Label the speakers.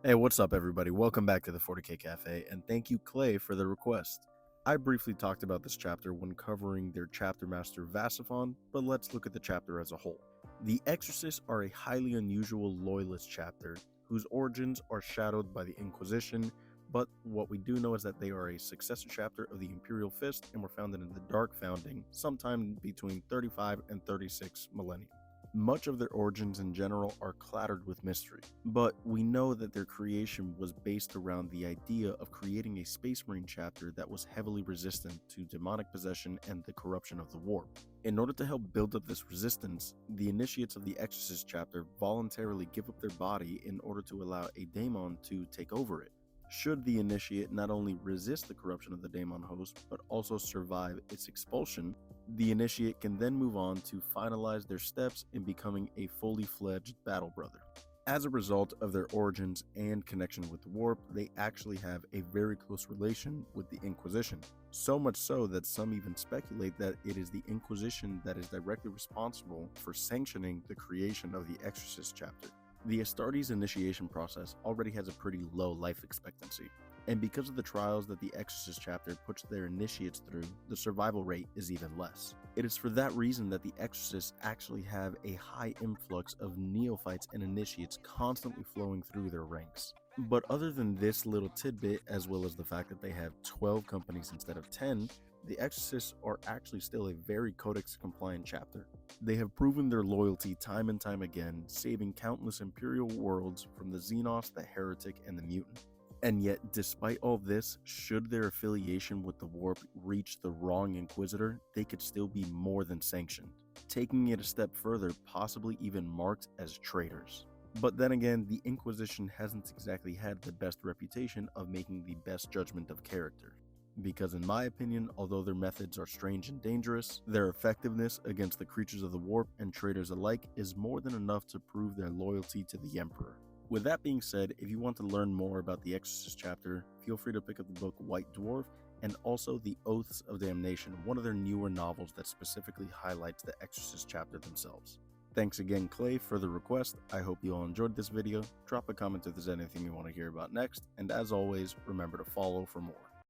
Speaker 1: Hey, what's up, everybody? Welcome back to the 40K Cafe, and thank you, Clay, for the request. I briefly talked about this chapter when covering their chapter master Vasaphon, but let's look at the chapter as a whole. The Exorcists are a highly unusual loyalist chapter, whose origins are shadowed by the Inquisition, but what we do know is that they are a successor chapter of the Imperial Fist and were founded in the Dark Founding sometime between 35 and 36 millennia. Much of their origins in general are clattered with mystery, but we know that their creation was based around the idea of creating a Space Marine chapter that was heavily resistant to demonic possession and the corruption of the warp. In order to help build up this resistance, the initiates of the Exorcist chapter voluntarily give up their body in order to allow a daemon to take over it. Should the initiate not only resist the corruption of the daemon host, but also survive its expulsion, the initiate can then move on to finalize their steps in becoming a fully fledged battle brother. As a result of their origins and connection with the warp, they actually have a very close relation with the Inquisition. So much so that some even speculate that it is the Inquisition that is directly responsible for sanctioning the creation of the Exorcist chapter. The Astartes initiation process already has a pretty low life expectancy, and because of the trials that the Exorcist chapter puts their initiates through, the survival rate is even less. It is for that reason that the Exorcists actually have a high influx of neophytes and initiates constantly flowing through their ranks. But other than this little tidbit, as well as the fact that they have 12 companies instead of 10, the Exorcists are actually still a very codex-compliant chapter. They have proven their loyalty time and time again, saving countless Imperial worlds from the Xenos, the Heretic, and the Mutant. And yet, despite all this, should their affiliation with the Warp reach the wrong Inquisitor, they could still be more than sanctioned, taking it a step further, possibly even marked as traitors. But then again, the Inquisition hasn't exactly had the best reputation of making the best judgment of character. Because in my opinion, although their methods are strange and dangerous, their effectiveness against the creatures of the warp and traitors alike is more than enough to prove their loyalty to the Emperor. With that being said, if you want to learn more about the Exorcist chapter, feel free to pick up the book White Dwarf and also The Oaths of Damnation, one of their newer novels that specifically highlights the Exorcist chapter themselves. Thanks again, Clay, for the request. I hope you all enjoyed this video. Drop a comment if there's anything you want to hear about next, and as always, remember to follow for more.